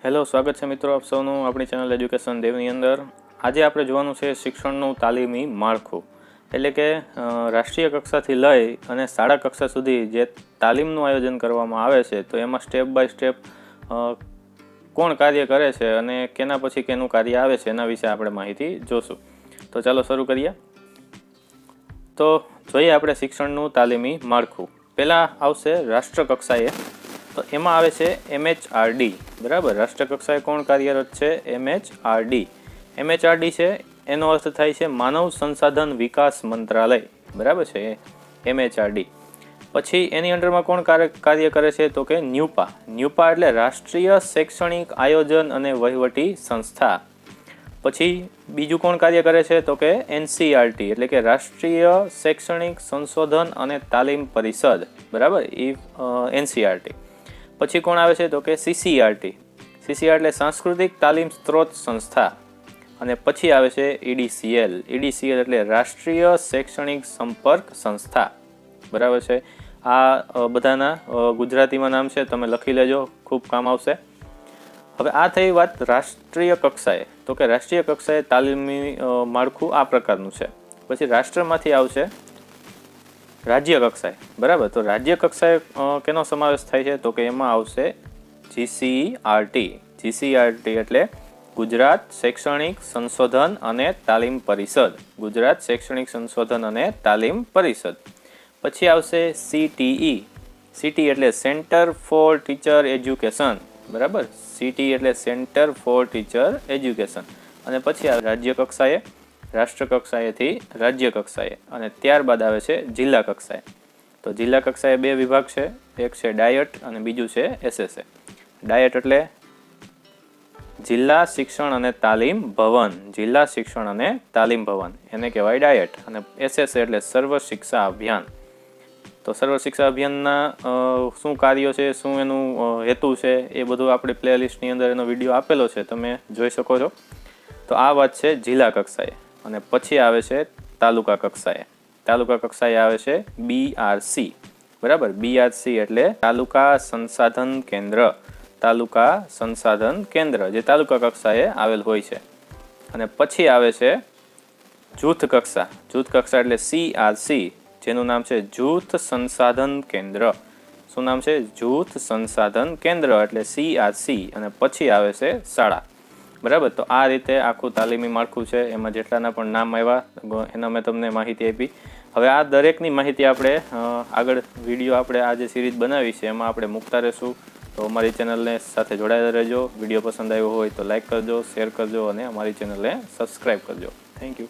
Hello, સ્વાગત છે મિત્રો આપ સૌનું આપણી ચેનલ એજ્યુકેશન દેવની અંદર. આજે આપણે જોવાનું છે શિક્ષણનું તાલીમી માળખું, એટલે કે રાષ્ટ્રીય કક્ષાથી લઈ અને શાળા કક્ષા સુધી જે તાલીમનું આયોજન કરવામાં આવે છે તો એમાં સ્ટેપ બાય સ્ટેપ કોણ કાર્ય કરે છે અને કેના પછી કેનું કાર્ય આવે છે એના વિશે આપણે માહિતી જોશું. તો ચાલો શરૂ કરીએ. તો જોઈએ આપણે શિક્ષણનું તાલીમી માળખું. પહેલાં આવશે રાષ્ટ્ર કક્ષાએ, તો એમાં આવે છે MHRD. બરાબર, રાષ્ટ્રકક્ષાએ કોણ કાર્યરત છે? MHRD. MHRD છે એનો અર્થ થાય છે માનવ સંસાધન વિકાસ મંત્રાલય. બરાબર છે, MHRD. પછી એની અંડરમાં કોણ કાર્ય કરે છે? તો કે ન્યુપા. ન્યુપા એટલે રાષ્ટ્રીય શૈક્ષણિક આયોજન અને વહીવટી સંસ્થા. પછી બીજું કોણ કાર્ય કરે છે? તો કે NCERT એટલે કે રાષ્ટ્રીય શૈક્ષણિક સંશોધન અને તાલીમ પરિષદ. બરાબર, એ NCERT. પછી કોણ આવે છે? તો કે CCERT. CCERT એટલે સાંસ્કૃતિક તાલીમ સ્ત્રોત સંસ્થા. અને પછી આવે છે EDCL. EDCL એટલે રાષ્ટ્રીય શૈક્ષણિક સંપર્ક સંસ્થા. બરાબર છે. આ બધાના ગુજરાતીમાં નામ છે, તમે લખી લેજો, ખૂબ કામ આવશે. હવે આ થઈ વાત રાષ્ટ્રીય કક્ષાએ. તો કે રાષ્ટ્રીય કક્ષાએ તાલીમી માળખું આ પ્રકારનું છે. પછી રાષ્ટ્રમાંથી આવશે રાજ્ય કક્ષાએ. બરાબર, તો રાજ્ય કક્ષાએ કેનો સમાવેશ થાય છે? તો કે એમાં આવશે GCERT. GCERT એટલે ગુજરાત શૈક્ષણિક સંશોધન અને તાલીમ પરિષદ. ગુજરાત શૈક્ષણિક સંશોધન અને તાલીમ પરિષદ. પછી આવશે CTE. CTE એટલે સેન્ટર ફોર ટીચર એજ્યુકેશન. બરાબર, CTE એટલે સેન્ટર ફોર ટીચર એજ્યુકેશન. અને પછી આવે રાજ્ય કક્ષાએ, રાષ્ટ્ર કક્ષાએથી રાજ્ય કક્ષાએ, અને ત્યારબાદ આવે છે જિલ્લા કક્ષાએ. તો જિલ્લા કક્ષાએ બે વિભાગ છે, એક છે ડાયટ અને બીજું છે SSA. ડાયટ એટલે જિલ્લા શિક્ષણ અને તાલીમ ભવન. જિલ્લા શિક્ષણ અને તાલીમ ભવન એને કહેવાય ડાયટ. અને SSA એટલે સર્વ શિક્ષા અભિયાન. તો સર્વ શિક્ષા અભિયાનના શું કાર્યો છે, શું એનું હેતુ છે, એ બધું આપણે પ્લેલિસ્ટની અંદર એનો વિડીયો આપેલો છે, તમે જોઈ શકો છો. તો આ વાત છે જિલ્લા કક્ષાએ. અને પછી આવે છે તાલુકા કક્ષાએ. તાલુકા કક્ષાએ આવે છે BRC. બરાબર, BRC એટલે તાલુકા સંસાધન કેન્દ્ર. તાલુકા સંસાધન કેન્દ્ર જે તાલુકા કક્ષાએ આવેલ હોય છે. અને પછી આવે છે જૂથ કક્ષા. જૂથ કક્ષા એટલે CRC, જેનું નામ છે જૂથ સંસાધન કેન્દ્ર. શું નામ છે? જૂથ સંસાધન કેન્દ્ર એટલે CRC. અને પછી આવે છે શાળા. બરાબર, તો આ રીતે આખું તાલીમી માળખું છે. એમાં જેટલાના પણ નામ આવ્યા એના મેં તમને માહિતી આપી. હવે આ દરેકની માહિતી આપણે આગળ વિડીયો આપણે આ જે સિરીઝ બનાવી છે એમાં આપણે મૂકતા રહીશું. તો અમારી ચેનલને સાથે જોડાયેલા રહેજો. વિડીયો પસંદ આવ્યો હોય તો લાઈક કરજો, શેર કરજો અને અમારી ચેનલને સબસ્ક્રાઈબ કરજો. Thank you.